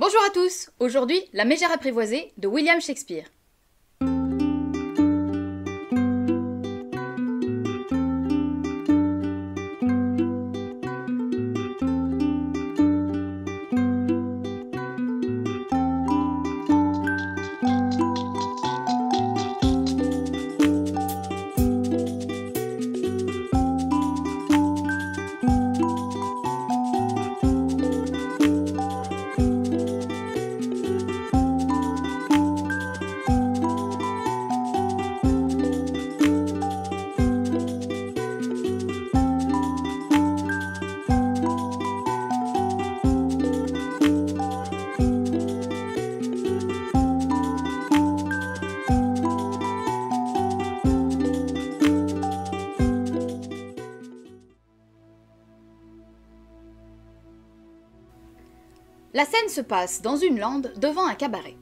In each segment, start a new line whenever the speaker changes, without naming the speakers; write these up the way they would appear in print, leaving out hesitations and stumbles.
Bonjour à tous! Aujourd'hui, La Mégère apprivoisée de William Shakespeare. La scène se passe dans une lande devant un cabaret.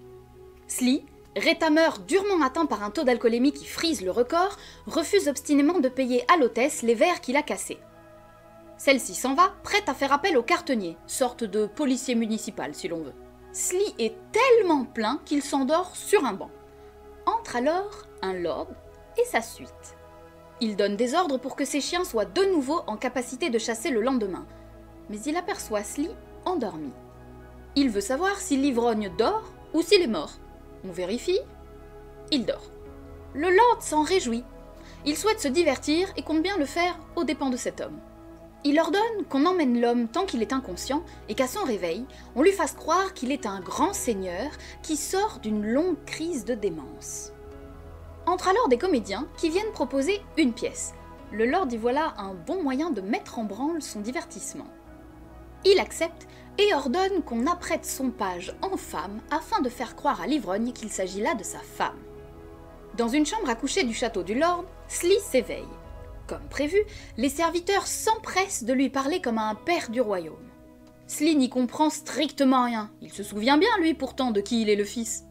Slee, rétameur durement atteint par un taux d'alcoolémie qui frise le record, refuse obstinément de payer à l'hôtesse les verres qu'il a cassés. Celle-ci s'en va, prête à faire appel au cartonnier, sorte de policier municipal si l'on veut. Slee est tellement plein qu'il s'endort sur un banc. Entre alors un lord et sa suite. Il donne des ordres pour que ses chiens soient de nouveau en capacité de chasser le lendemain, mais il aperçoit Slee endormi. Il veut savoir si l'ivrogne dort ou s'il est mort. On vérifie. Il dort. Le lord s'en réjouit. Il souhaite se divertir et compte bien le faire aux dépens de cet homme. Il ordonne qu'on emmène l'homme tant qu'il est inconscient et qu'à son réveil, on lui fasse croire qu'il est un grand seigneur qui sort d'une longue crise de démence. Entrent alors des comédiens qui viennent proposer une pièce. Le lord y voilà un bon moyen de mettre en branle son divertissement. Il accepte et ordonne qu'on apprête son page en femme afin de faire croire à l'ivrogne qu'il s'agit là de sa femme. Dans une chambre à coucher du château du lord, Slee s'éveille. Comme prévu, les serviteurs s'empressent de lui parler comme à un père du royaume. Slee n'y comprend strictement rien, il se souvient bien lui pourtant de qui il est le fils.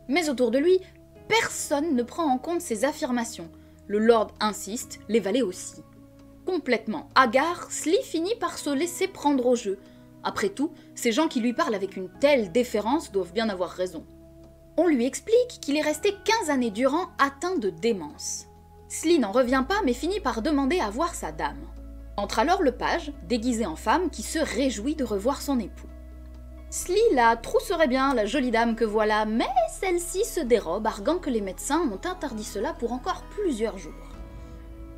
Mais autour de lui, personne ne prend en compte ses affirmations. Le lord insiste, les valets aussi. Complètement hagard, Slee finit par se laisser prendre au jeu. Après tout, ces gens qui lui parlent avec une telle déférence doivent bien avoir raison. On lui explique qu'il est resté 15 années durant atteint de démence. Slee n'en revient pas mais finit par demander à voir sa dame. Entre alors le page, déguisé en femme, qui se réjouit de revoir son époux. Slee la trousserait bien, la jolie dame que voilà, mais celle-ci se dérobe, arguant que les médecins ont interdit cela pour encore plusieurs jours.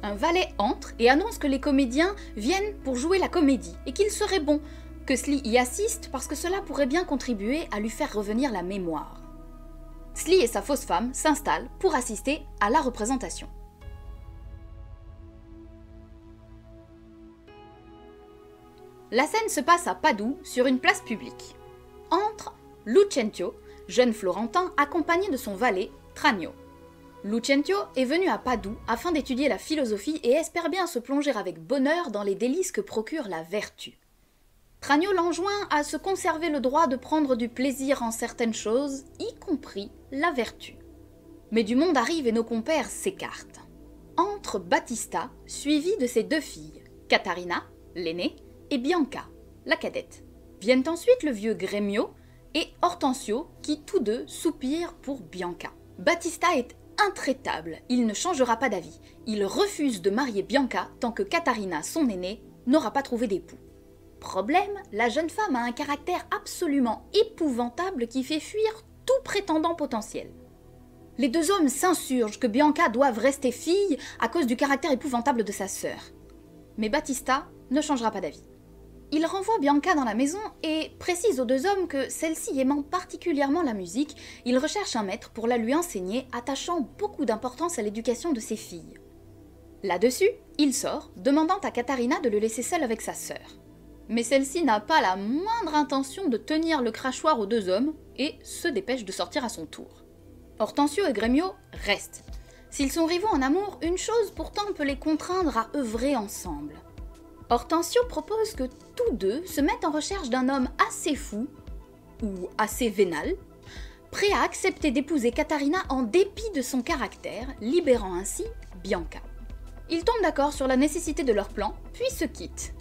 Un valet entre et annonce que les comédiens viennent pour jouer la comédie et qu'il serait bon que Slee y assiste parce que cela pourrait bien contribuer à lui faire revenir la mémoire. Slee et sa fausse femme s'installent pour assister à la représentation. La scène se passe à Padoue, sur une place publique. Entre Lucentio, jeune Florentin accompagné de son valet, Tranio. Lucentio est venu à Padoue afin d'étudier la philosophie et espère bien se plonger avec bonheur dans les délices que procure la vertu. Tranio l'enjoint à se conserver le droit de prendre du plaisir en certaines choses, y compris la vertu. Mais du monde arrive et nos compères s'écartent. Entre Battista, suivi de ses deux filles, Catarina, l'aînée, et Bianca, la cadette. Viennent ensuite le vieux Gremio et Hortensio, qui tous deux soupirent pour Bianca. Battista est intraitable, il ne changera pas d'avis. Il refuse de marier Bianca tant que Catarina, son aînée, n'aura pas trouvé d'époux. Problème, la jeune femme a un caractère absolument épouvantable qui fait fuir tout prétendant potentiel. Les deux hommes s'insurgent que Bianca doive rester fille à cause du caractère épouvantable de sa sœur. Mais Battista ne changera pas d'avis. Il renvoie Bianca dans la maison et précise aux deux hommes que celle-ci aimant particulièrement la musique, il recherche un maître pour la lui enseigner, attachant beaucoup d'importance à l'éducation de ses filles. Là-dessus, il sort, demandant à Catarina de le laisser seul avec sa sœur. Mais celle-ci n'a pas la moindre intention de tenir le crachoir aux deux hommes et se dépêche de sortir à son tour. Hortensio et Gremio restent. S'ils sont rivaux en amour, une chose pourtant peut les contraindre à œuvrer ensemble. Hortensio propose que tous deux se mettent en recherche d'un homme assez fou, ou assez vénal, prêt à accepter d'épouser Catarina en dépit de son caractère, libérant ainsi Bianca. Ils tombent d'accord sur la nécessité de leur plan, puis se quittent.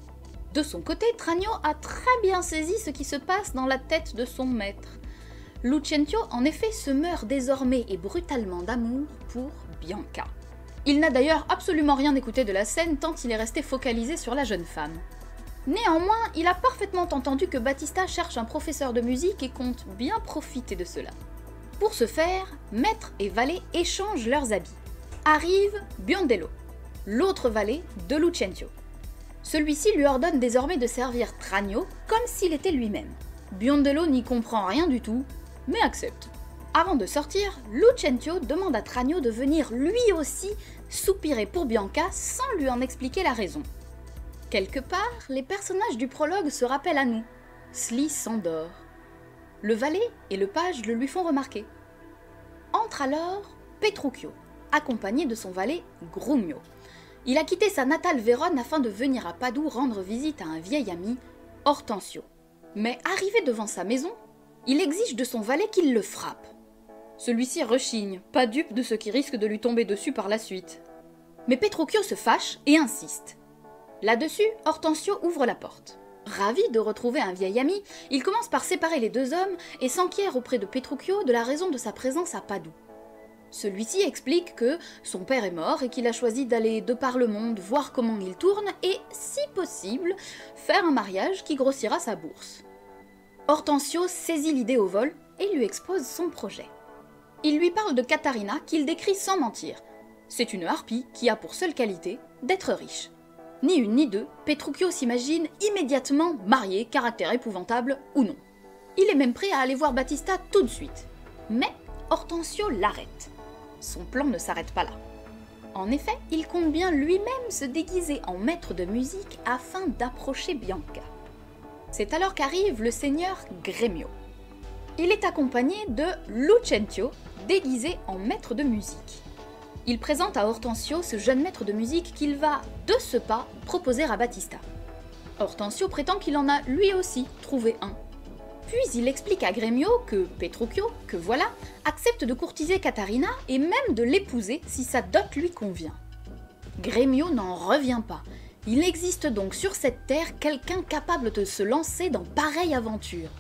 De son côté, Tranio a très bien saisi ce qui se passe dans la tête de son maître. Lucentio, en effet, se meurt désormais et brutalement d'amour pour Bianca. Il n'a d'ailleurs absolument rien écouté de la scène tant il est resté focalisé sur la jeune femme. Néanmoins, il a parfaitement entendu que Battista cherche un professeur de musique et compte bien profiter de cela. Pour ce faire, maître et valet échangent leurs habits. Arrive Biondello, l'autre valet de Lucentio. Celui-ci lui ordonne désormais de servir Tranio comme s'il était lui-même. Biondello n'y comprend rien du tout, mais accepte. Avant de sortir, Lucentio demande à Tranio de venir lui aussi soupirer pour Bianca sans lui en expliquer la raison. Quelque part, les personnages du prologue se rappellent à nous. Sly s'endort. Le valet et le page le lui font remarquer. Entre alors Petruchio, accompagné de son valet Grumio. Il a quitté sa natale Vérone afin de venir à Padoue rendre visite à un vieil ami, Hortensio. Mais arrivé devant sa maison, il exige de son valet qu'il le frappe. Celui-ci rechigne, pas dupe de ce qui risque de lui tomber dessus par la suite. Mais Petruchio se fâche et insiste. Là-dessus, Hortensio ouvre la porte. Ravi de retrouver un vieil ami, il commence par séparer les deux hommes et s'enquiert auprès de Petruchio de la raison de sa présence à Padoue. Celui-ci explique que son père est mort et qu'il a choisi d'aller de par le monde voir comment il tourne et, si possible, faire un mariage qui grossira sa bourse. Hortensio saisit l'idée au vol et lui expose son projet. Il lui parle de Catarina qu'il décrit sans mentir. C'est une harpie qui a pour seule qualité d'être riche. Ni une ni deux, Petruchio s'imagine immédiatement marié, caractère épouvantable ou non. Il est même prêt à aller voir Battista tout de suite. Mais Hortensio l'arrête. Son plan ne s'arrête pas là. En effet, il compte bien lui-même se déguiser en maître de musique afin d'approcher Bianca. C'est alors qu'arrive le seigneur Gremio. Il est accompagné de Lucentio, déguisé en maître de musique. Il présente à Hortensio ce jeune maître de musique qu'il va, de ce pas, proposer à Battista. Hortensio prétend qu'il en a lui aussi trouvé un. Puis il explique à Gremio que Petruchio, que voilà, accepte de courtiser Catarina et même de l'épouser si sa dot lui convient. Gremio n'en revient pas. Il existe donc sur cette terre quelqu'un capable de se lancer dans pareille aventure.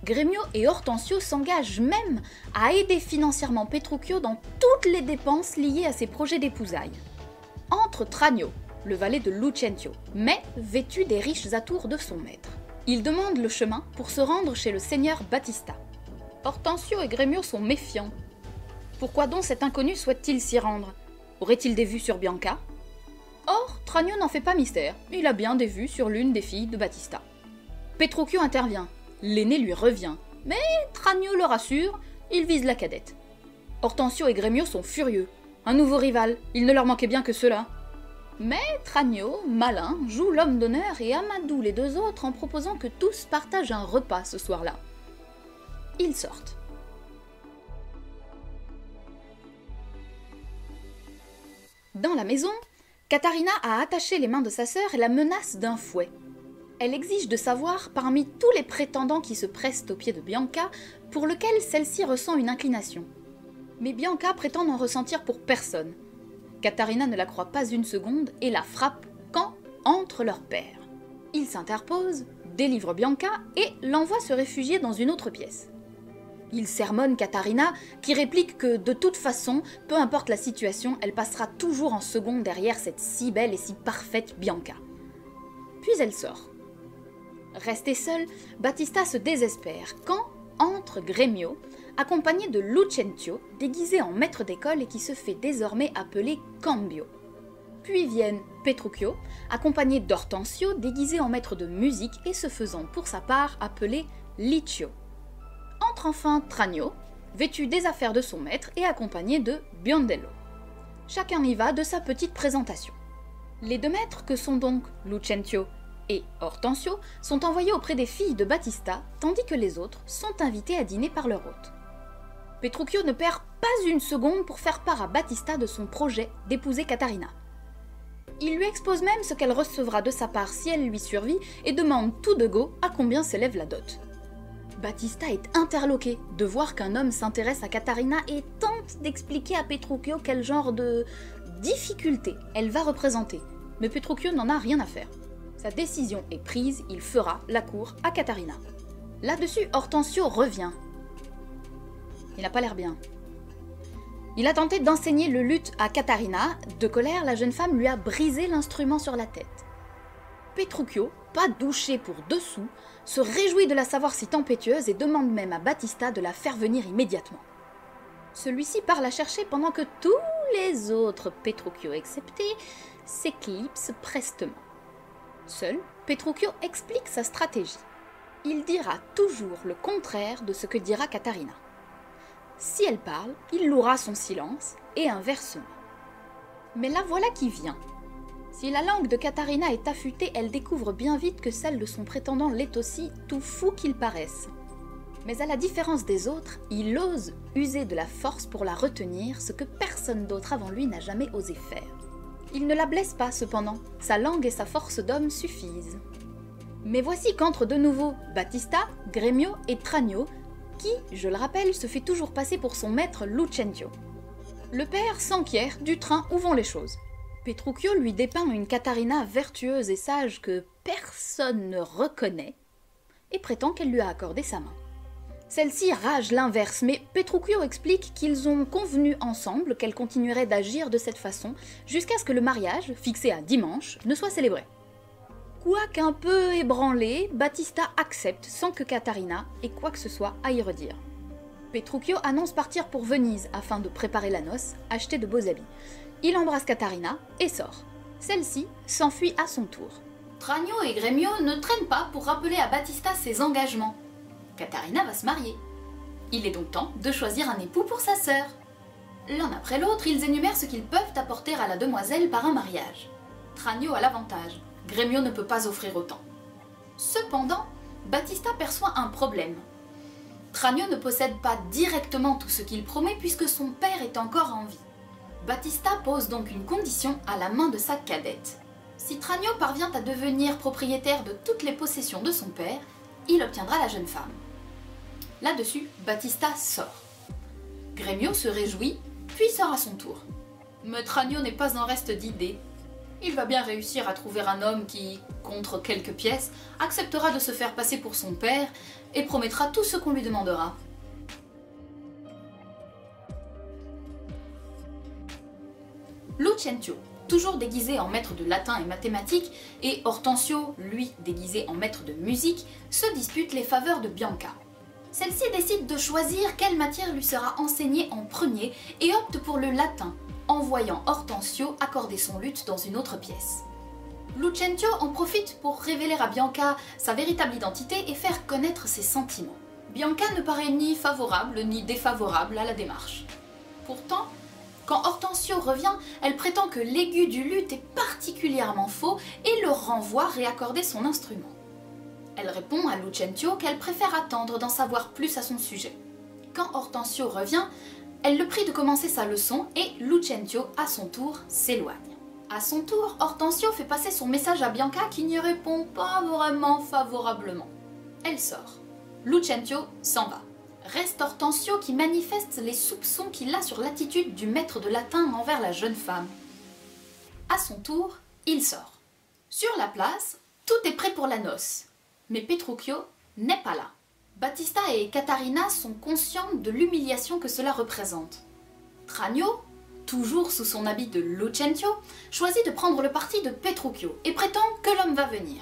Gremio et Hortensio s'engagent même à aider financièrement Petruchio dans toutes les dépenses liées à ses projets d'épousailles. Entre Tranio, le valet de Lucentio, mais vêtu des riches atours de son maître. Il demande le chemin pour se rendre chez le seigneur Battista. Hortensio et Gremio sont méfiants. Pourquoi donc cet inconnu souhaite-t-il s'y rendre? Aurait-il des vues sur Bianca? Or, Tranio n'en fait pas mystère, il a bien des vues sur l'une des filles de Battista. Petruchio intervient. L'aîné lui revient, mais Tranio le rassure, il vise la cadette. Hortensio et Gremio sont furieux. Un nouveau rival, il ne leur manquait bien que cela. Mais Tranio, malin, joue l'homme d'honneur et amadoue les deux autres en proposant que tous partagent un repas ce soir-là. Ils sortent. Dans la maison, Catarina a attaché les mains de sa sœur et la menace d'un fouet. Elle exige de savoir, parmi tous les prétendants qui se pressent aux pieds de Bianca, pour lequel celle-ci ressent une inclination. Mais Bianca prétend n'en ressentir pour personne. Catarina ne la croit pas une seconde et la frappe quand entre leurs pères. Il s'interpose, délivre Bianca et l'envoie se réfugier dans une autre pièce. Il sermonne Catarina, qui réplique que de toute façon, peu importe la situation, elle passera toujours en second derrière cette si belle et si parfaite Bianca. Puis elle sort. Resté seul, Battista se désespère quand entre Gremio, accompagné de Lucentio, déguisé en maître d'école et qui se fait désormais appeler Cambio. Puis viennent Petruchio, accompagné d'Hortensio, déguisé en maître de musique et se faisant pour sa part appeler Liccio. Entre enfin Tranio, vêtu des affaires de son maître et accompagné de Biondello. Chacun y va de sa petite présentation. Les deux maîtres, que sont donc Lucentio et Hortensio, sont envoyés auprès des filles de Battista, tandis que les autres sont invités à dîner par leur hôte. Petruchio ne perd pas une seconde pour faire part à Battista de son projet d'épouser Catarina. Il lui expose même ce qu'elle recevra de sa part si elle lui survit et demande tout de go à combien s'élève la dot. Battista est interloqué de voir qu'un homme s'intéresse à Catarina et tente d'expliquer à Petruchio quel genre de difficulté elle va représenter, mais Petruchio n'en a rien à faire. Sa décision est prise, il fera la cour à Catarina. Là-dessus, Hortensio revient. Il n'a pas l'air bien. Il a tenté d'enseigner le luth à Catarina. De colère, la jeune femme lui a brisé l'instrument sur la tête. Petruchio, pas douché pour 2 sous, se réjouit de la savoir si tempétueuse et demande même à Battista de la faire venir immédiatement. Celui-ci part la chercher pendant que tous les autres, Petruchio excepté, s'éclipsent prestement. Seul, Petruchio explique sa stratégie. Il dira toujours le contraire de ce que dira Catarina. Si elle parle, il louera son silence, et inversement. Mais la voilà qui vient. Si la langue de Catarina est affûtée, elle découvre bien vite que celle de son prétendant l'est aussi, tout fou qu'il paraisse. Mais à la différence des autres, il ose user de la force pour la retenir, ce que personne d'autre avant lui n'a jamais osé faire. Il ne la blesse pas cependant, sa langue et sa force d'homme suffisent. Mais voici qu'entrent de nouveau Battista, Gremio et Tranio, qui, je le rappelle, se fait toujours passer pour son maître Lucentio. Le père s'enquiert du train où vont les choses. Petruchio lui dépeint une Catarina vertueuse et sage que personne ne reconnaît et prétend qu'elle lui a accordé sa main. Celle-ci rage l'inverse, mais Petruchio explique qu'ils ont convenu ensemble qu'elle continuerait d'agir de cette façon jusqu'à ce que le mariage, fixé à dimanche, ne soit célébré. Quoiqu'un peu ébranlé, Battista accepte sans que Catarina ait quoi que ce soit à y redire. Petruchio annonce partir pour Venise afin de préparer la noce, acheter de beaux habits. Il embrasse Catarina et sort. Celle-ci s'enfuit à son tour. Tranio et Gremio ne traînent pas pour rappeler à Battista ses engagements. Catarina va se marier. Il est donc temps de choisir un époux pour sa sœur. L'un après l'autre, ils énumèrent ce qu'ils peuvent apporter à la demoiselle par un mariage. Tranio a l'avantage. Gremio ne peut pas offrir autant. Cependant, Battista perçoit un problème. Tranio ne possède pas directement tout ce qu'il promet puisque son père est encore en vie. Battista pose donc une condition à la main de sa cadette. Si Tranio parvient à devenir propriétaire de toutes les possessions de son père, il obtiendra la jeune femme. Là-dessus, Battista sort. Gremio se réjouit, puis sort à son tour. Mais Tranio n'est pas en reste d'idées. Il va bien réussir à trouver un homme qui, contre quelques pièces, acceptera de se faire passer pour son père et promettra tout ce qu'on lui demandera. Lucentio, toujours déguisé en maître de latin et mathématiques, et Hortensio, lui, déguisé en maître de musique, se disputent les faveurs de Bianca. Celle-ci décide de choisir quelle matière lui sera enseignée en premier et opte pour le latin, en voyant Hortensio accorder son luth dans une autre pièce. Lucentio en profite pour révéler à Bianca sa véritable identité et faire connaître ses sentiments. Bianca ne paraît ni favorable ni défavorable à la démarche. Pourtant, quand Hortensio revient, elle prétend que l'aigu du luth est particulièrement faux et le renvoie réaccorder son instrument. Elle répond à Lucentio qu'elle préfère attendre d'en savoir plus à son sujet. Quand Hortensio revient, elle le prie de commencer sa leçon et Lucentio, à son tour, s'éloigne. À son tour, Hortensio fait passer son message à Bianca qui n'y répond pas vraiment favorablement. Elle sort. Lucentio s'en va. Reste Hortensio qui manifeste les soupçons qu'il a sur l'attitude du maître de latin envers la jeune femme. À son tour, il sort. Sur la place, tout est prêt pour la noce. Mais Petruchio n'est pas là. Battista et Catarina sont conscients de l'humiliation que cela représente. Tranio, toujours sous son habit de Lucentio, choisit de prendre le parti de Petruchio et prétend que l'homme va venir.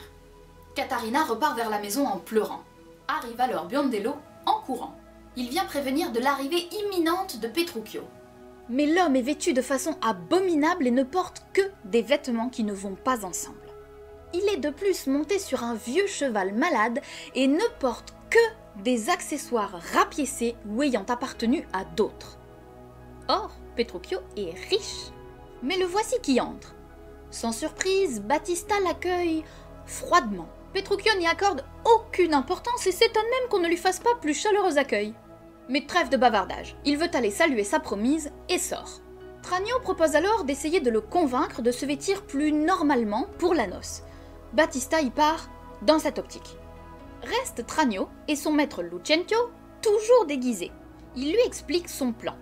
Catarina repart vers la maison en pleurant. Arrive alors Biondello en courant. Il vient prévenir de l'arrivée imminente de Petruchio. Mais l'homme est vêtu de façon abominable et ne porte que des vêtements qui ne vont pas ensemble. Il est de plus monté sur un vieux cheval malade et ne porte que des accessoires rapiécés ou ayant appartenu à d'autres. Or, Petruchio est riche. Mais le voici qui entre. Sans surprise, Battista l'accueille froidement. Petruchio n'y accorde aucune importance et s'étonne même qu'on ne lui fasse pas plus chaleureux accueil. Mais trêve de bavardage, il veut aller saluer sa promise et sort. Tranio propose alors d'essayer de le convaincre de se vêtir plus normalement pour la noce. Battista y part dans cette optique. Reste Tranio et son maître Lucentio, toujours déguisé. Il lui explique son plan.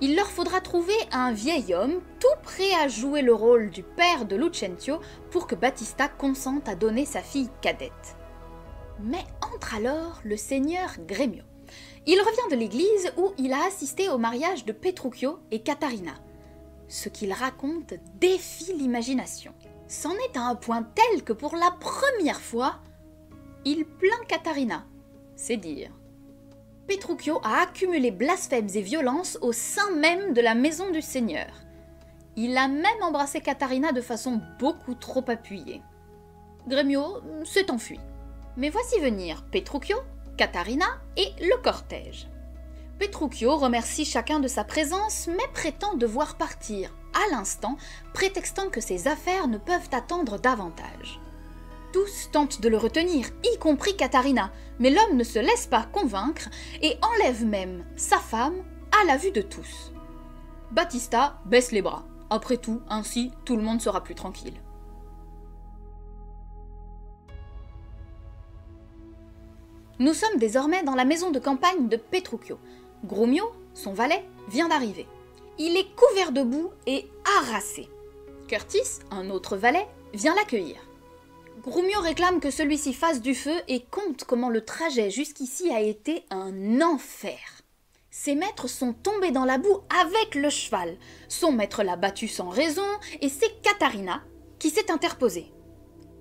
Il leur faudra trouver un vieil homme tout prêt à jouer le rôle du père de Lucentio pour que Battista consente à donner sa fille cadette. Mais entre alors le seigneur Gremio. Il revient de l'église où il a assisté au mariage de Petruchio et Catarina. Ce qu'il raconte défie l'imagination. C'en est à un point tel que pour la première fois, il plaint Catarina. C'est dire. Petruchio a accumulé blasphèmes et violences au sein même de la maison du Seigneur. Il a même embrassé Catarina de façon beaucoup trop appuyée. Gremio s'est enfui. Mais voici venir Petruchio, Catarina et le cortège. Petruchio remercie chacun de sa présence, mais prétend devoir partir à l'instant, prétextant que ses affaires ne peuvent attendre davantage. Tous tentent de le retenir, y compris Catarina, mais l'homme ne se laisse pas convaincre et enlève même sa femme à la vue de tous. Battista baisse les bras. Après tout, ainsi, tout le monde sera plus tranquille. Nous sommes désormais dans la maison de campagne de Petruchio. Grumio, son valet, vient d'arriver. Il est couvert de boue et harassé. Curtis, un autre valet, vient l'accueillir. Grumio réclame que celui-ci fasse du feu et conte comment le trajet jusqu'ici a été un enfer. Ses maîtres sont tombés dans la boue avec le cheval. Son maître l'a battu sans raison et c'est Catarina qui s'est interposée.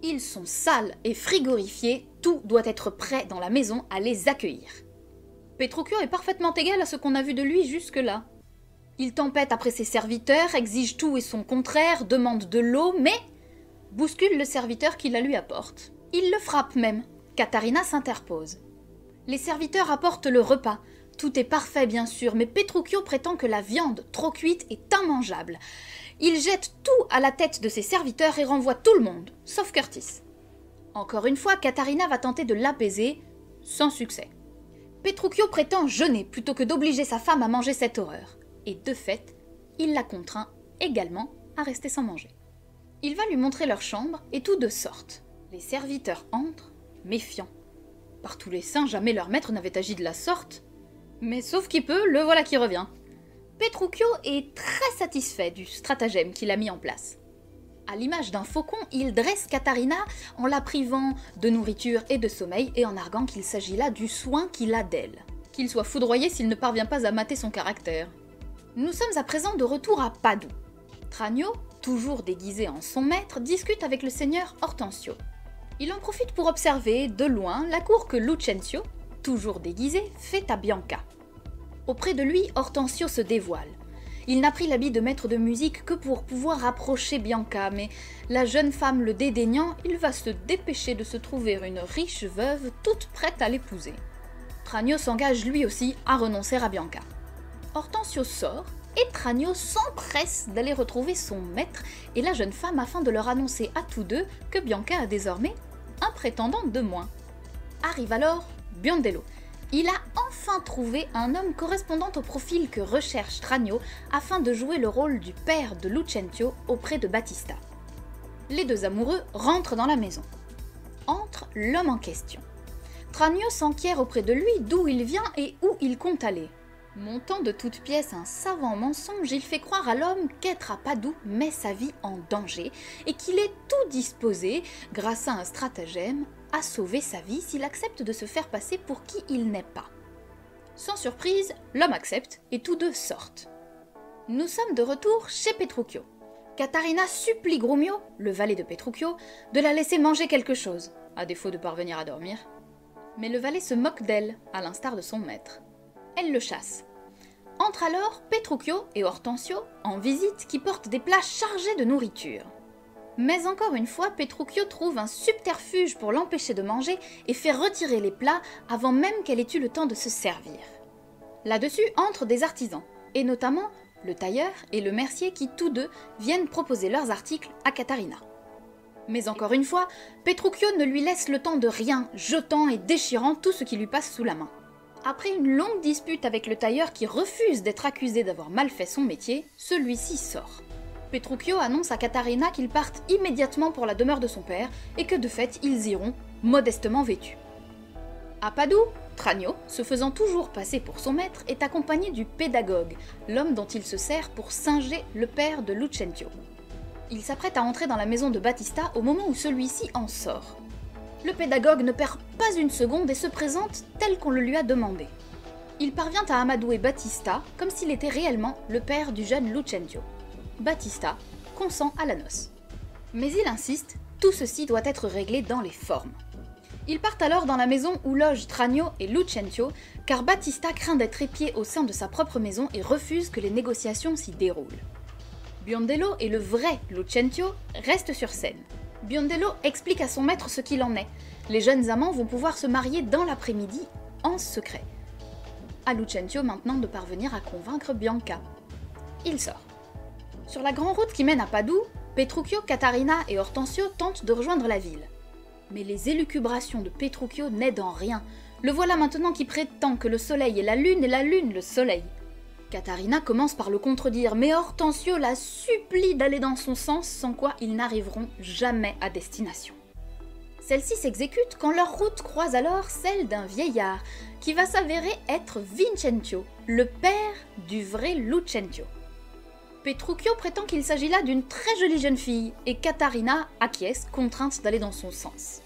Ils sont sales et frigorifiés, tout doit être prêt dans la maison à les accueillir. Petruchio est parfaitement égal à ce qu'on a vu de lui jusque-là. Il tempête après ses serviteurs, exige tout et son contraire, demande de l'eau, mais bouscule le serviteur qui la lui apporte. Il le frappe même. Catarina s'interpose. Les serviteurs apportent le repas. Tout est parfait bien sûr, mais Petruchio prétend que la viande trop cuite est immangeable. Il jette tout à la tête de ses serviteurs et renvoie tout le monde, sauf Curtis. Encore une fois, Catarina va tenter de l'apaiser, sans succès. Petruchio prétend jeûner plutôt que d'obliger sa femme à manger cette horreur. Et de fait, il la contraint également à rester sans manger. Il va lui montrer leur chambre et tous deux sortent. Les serviteurs entrent, méfiants. Par tous les saints, jamais leur maître n'avait agi de la sorte. Mais sauf qui peut, le voilà qui revient. Petruchio est très satisfait du stratagème qu'il a mis en place. À l'image d'un faucon, il dresse Catarina en la privant de nourriture et de sommeil et en arguant qu'il s'agit là du soin qu'il a d'elle. Qu'il soit foudroyé s'il ne parvient pas à mater son caractère. Nous sommes à présent de retour à Padoue. Tranio, toujours déguisé en son maître, discute avec le seigneur Hortensio. Il en profite pour observer, de loin, la cour que Lucentio, toujours déguisé, fait à Bianca. Auprès de lui, Hortensio se dévoile. Il n'a pris l'habit de maître de musique que pour pouvoir approcher Bianca, mais la jeune femme le dédaignant, il va se dépêcher de se trouver une riche veuve toute prête à l'épouser. Tranio s'engage lui aussi à renoncer à Bianca. Hortensio sort, et Tranio s'empresse d'aller retrouver son maître et la jeune femme afin de leur annoncer à tous deux que Bianca a désormais un prétendant de moins. Arrive alors Biondello. Il a enfin trouvé un homme correspondant au profil que recherche Tranio afin de jouer le rôle du père de Lucentio auprès de Battista. Les deux amoureux rentrent dans la maison. Entre l'homme en question. Tranio s'enquiert auprès de lui d'où il vient et où il compte aller. Montant de toutes pièces un savant mensonge, il fait croire à l'homme qu'être à Padoue met sa vie en danger et qu'il est tout disposé, grâce à un stratagème, à sauver sa vie s'il accepte de se faire passer pour qui il n'est pas. Sans surprise, l'homme accepte et tous deux sortent. Nous sommes de retour chez Petruchio. Catarina supplie Grumio, le valet de Petruchio, de la laisser manger quelque chose, à défaut de parvenir à dormir. Mais le valet se moque d'elle, à l'instar de son maître. Elle le chasse. Entre alors Petruchio et Hortensio en visite qui portent des plats chargés de nourriture. Mais encore une fois, Petruchio trouve un subterfuge pour l'empêcher de manger et fait retirer les plats avant même qu'elle ait eu le temps de se servir. Là-dessus entrent des artisans, et notamment le tailleur et le mercier qui tous deux viennent proposer leurs articles à Catarina. Mais encore une fois, Petruchio ne lui laisse le temps de rien, jetant et déchirant tout ce qui lui passe sous la main. Après une longue dispute avec le tailleur qui refuse d'être accusé d'avoir mal fait son métier, celui-ci sort. Petruchio annonce à Catarina qu'ils partent immédiatement pour la demeure de son père et que de fait ils iront, modestement vêtus. À Padoue, Tranio, se faisant toujours passer pour son maître, est accompagné du pédagogue, l'homme dont il se sert pour singer le père de Lucentio. Il s'apprête à entrer dans la maison de Battista au moment où celui-ci en sort. Le pédagogue ne perd pas une seconde et se présente tel qu'on le lui a demandé. Il parvient à amadouer Battista comme s'il était réellement le père du jeune Lucentio. Battista consent à la noce. Mais il insiste, tout ceci doit être réglé dans les formes. Ils partent alors dans la maison où logent Tranio et Lucentio, car Battista craint d'être épié au sein de sa propre maison et refuse que les négociations s'y déroulent. Biondello et le vrai Lucentio restent sur scène. Biondello explique à son maître ce qu'il en est. Les jeunes amants vont pouvoir se marier dans l'après-midi, en secret. À Lucentio maintenant de parvenir à convaincre Bianca. Il sort. Sur la grande route qui mène à Padoue, Petruchio, Catarina et Hortensio tentent de rejoindre la ville. Mais les élucubrations de Petruchio n'aident en rien. Le voilà maintenant qui prétend que le soleil est la lune et la lune le soleil. Catarina commence par le contredire, mais Hortensio la supplie d'aller dans son sens, sans quoi ils n'arriveront jamais à destination. Celle-ci s'exécute quand leur route croise alors celle d'un vieillard, qui va s'avérer être Vincentio, le père du vrai Lucentio. Petruchio prétend qu'il s'agit là d'une très jolie jeune fille, et Catarina acquiesce, contrainte d'aller dans son sens.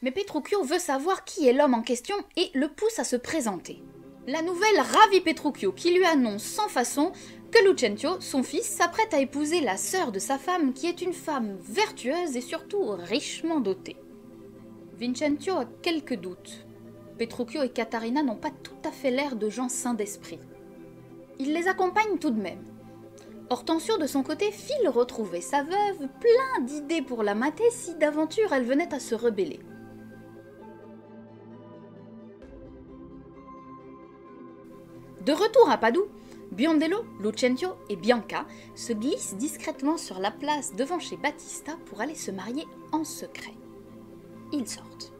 Mais Petruchio veut savoir qui est l'homme en question et le pousse à se présenter. La nouvelle ravit Petruchio, qui lui annonce sans façon que Lucentio, son fils, s'apprête à épouser la sœur de sa femme, qui est une femme vertueuse et surtout richement dotée. Vincentio a quelques doutes. Petruchio et Catarina n'ont pas tout à fait l'air de gens sains d'esprit. Il les accompagne tout de même. Hortensio, de son côté, file retrouver sa veuve, plein d'idées pour la mater si d'aventure elle venait à se rebeller. De retour à Padoue, Biondello, Lucentio et Bianca se glissent discrètement sur la place devant chez Battista pour aller se marier en secret. Ils sortent.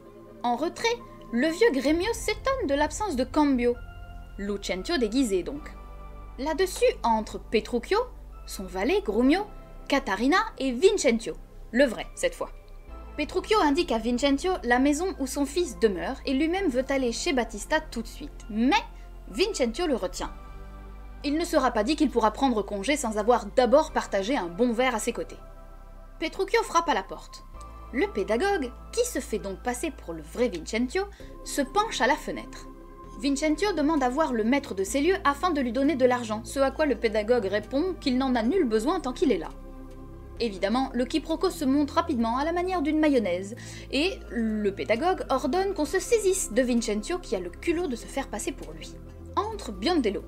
En retrait, le vieux Gremio s'étonne de l'absence de Cambio, Lucentio déguisé donc. Là-dessus entrent Petruchio, son valet Grumio, Catarina et Vincentio, le vrai cette fois. Petruchio indique à Vincentio la maison où son fils demeure et lui-même veut aller chez Battista tout de suite, mais Vincentio le retient. Il ne sera pas dit qu'il pourra prendre congé sans avoir d'abord partagé un bon verre à ses côtés. Petruchio frappe à la porte. Le pédagogue, qui se fait donc passer pour le vrai Vincentio, se penche à la fenêtre. Vincentio demande à voir le maître de ces lieux afin de lui donner de l'argent, ce à quoi le pédagogue répond qu'il n'en a nul besoin tant qu'il est là. Évidemment, le quiproquo se monte rapidement à la manière d'une mayonnaise, et le pédagogue ordonne qu'on se saisisse de Vincentio qui a le culot de se faire passer pour lui. Entre Biondello.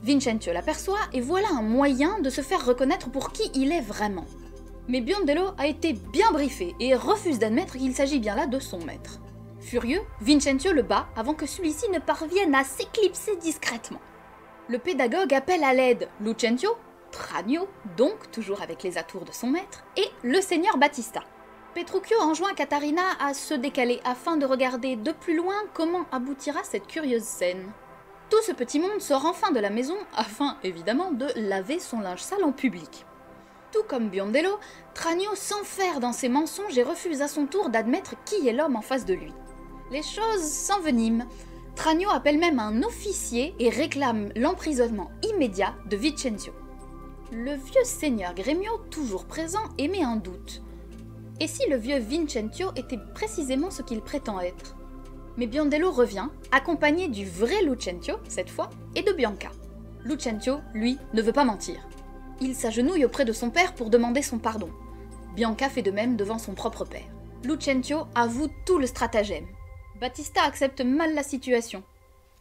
Vincentio l'aperçoit et voilà un moyen de se faire reconnaître pour qui il est vraiment. Mais Biondello a été bien briefé et refuse d'admettre qu'il s'agit bien là de son maître. Furieux, Vincentio le bat avant que celui-ci ne parvienne à s'éclipser discrètement. Le pédagogue appelle à l'aide Lucentio, Tranio, donc toujours avec les atours de son maître, et le seigneur Battista. Petruchio enjoint Catarina à se décaler afin de regarder de plus loin comment aboutira cette curieuse scène. Tout ce petit monde sort enfin de la maison afin, évidemment, de laver son linge sale en public. Tout comme Biondello, Tranio s'enferre dans ses mensonges et refuse à son tour d'admettre qui est l'homme en face de lui. Les choses s'enveniment. Tranio appelle même un officier et réclame l'emprisonnement immédiat de Vincentio. Le vieux seigneur Gremio, toujours présent, émet un doute. Et si le vieux Vincentio était précisément ce qu'il prétend être? Mais Biondello revient, accompagné du vrai Lucentio, cette fois, et de Bianca. Lucentio, lui, ne veut pas mentir. Il s'agenouille auprès de son père pour demander son pardon. Bianca fait de même devant son propre père. Lucentio avoue tout le stratagème. Battista accepte mal la situation.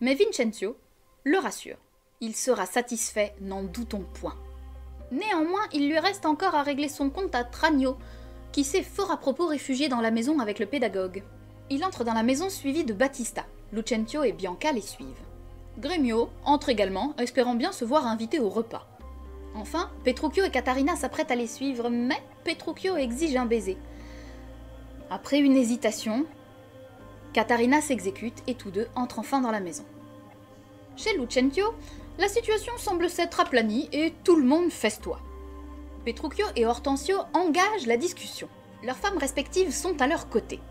Mais Vincentio le rassure. Il sera satisfait, n'en doutons point. Néanmoins, il lui reste encore à régler son compte à Tranio, qui s'est fort à propos réfugié dans la maison avec le pédagogue. Il entre dans la maison suivi de Battista. Lucentio et Bianca les suivent. Gremio entre également, espérant bien se voir invité au repas. Enfin, Petruchio et Catarina s'apprêtent à les suivre, mais Petruchio exige un baiser. Après une hésitation, Catarina s'exécute et tous deux entrent enfin dans la maison. Chez Lucentio, la situation semble s'être aplanie et tout le monde festoie. Petruchio et Hortensio engagent la discussion. Leurs femmes respectives sont à leur côté.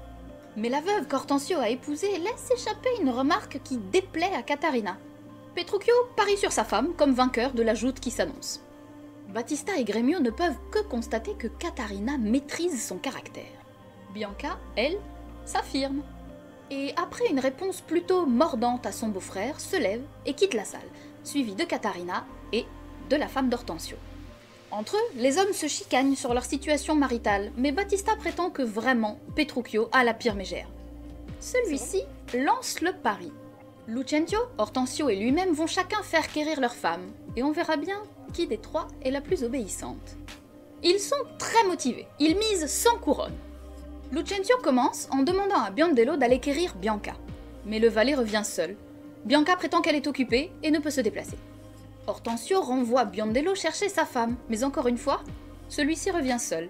Mais la veuve qu'Hortensio a épousée laisse échapper une remarque qui déplaît à Catarina. Petruchio parie sur sa femme comme vainqueur de la joute qui s'annonce. Battista et Gremio ne peuvent que constater que Catarina maîtrise son caractère. Bianca, elle, s'affirme. Et après une réponse plutôt mordante à son beau-frère, se lève et quitte la salle, suivie de Catarina et de la femme d'Hortensio. Entre eux, les hommes se chicanent sur leur situation maritale, mais Battista prétend que vraiment Petruchio a la pire mégère. Celui-ci lance le pari. Lucentio, Hortensio et lui-même vont chacun faire quérir leur femme, et on verra bien qui des trois est la plus obéissante. Ils sont très motivés, ils misent sans couronne. Lucentio commence en demandant à Biondello d'aller quérir Bianca, mais le valet revient seul. Bianca prétend qu'elle est occupée et ne peut se déplacer. Hortensio renvoie Biondello chercher sa femme, mais encore une fois, celui-ci revient seul.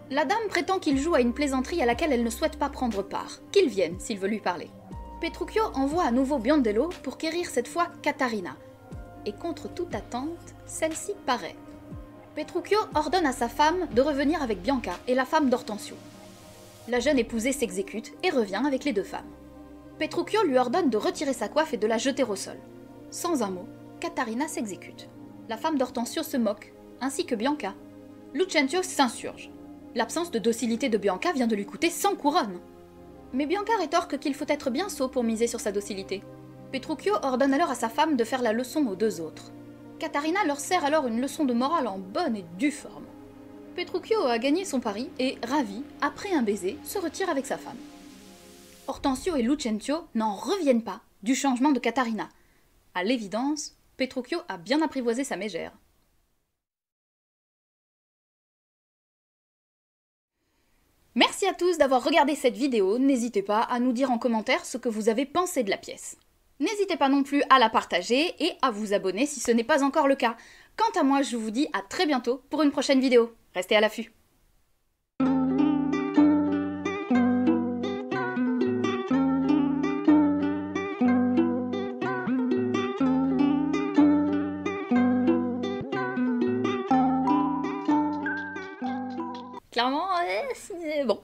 La dame prétend qu'il joue à une plaisanterie à laquelle elle ne souhaite pas prendre part, qu'il vienne s'il veut lui parler. Petruchio envoie à nouveau Biondello pour quérir cette fois Catarina. Et contre toute attente, celle-ci paraît. Petruchio ordonne à sa femme de revenir avec Bianca et la femme d'Hortensio. La jeune épousée s'exécute et revient avec les deux femmes. Petruchio lui ordonne de retirer sa coiffe et de la jeter au sol. Sans un mot, Catarina s'exécute. La femme d'Hortensio se moque, ainsi que Bianca. Lucentio s'insurge. L'absence de docilité de Bianca vient de lui coûter 100 couronnes. Mais Bianca rétorque qu'il faut être bien sot pour miser sur sa docilité. Petruchio ordonne alors à sa femme de faire la leçon aux deux autres. Catarina leur sert alors une leçon de morale en bonne et due forme. Petruchio a gagné son pari et, ravi, après un baiser, se retire avec sa femme. Hortensio et Lucentio n'en reviennent pas du changement de Catarina. À l'évidence, Petruchio a bien apprivoisé sa mégère. Merci à tous d'avoir regardé cette vidéo, n'hésitez pas à nous dire en commentaire ce que vous avez pensé de la pièce. N'hésitez pas non plus à la partager et à vous abonner si ce n'est pas encore le cas. Quant à moi, je vous dis à très bientôt pour une prochaine vidéo. Restez à l'affût. Clairement, bon.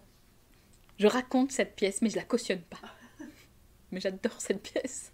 Je raconte cette pièce, mais je la cautionne pas. Mais j'adore cette pièce.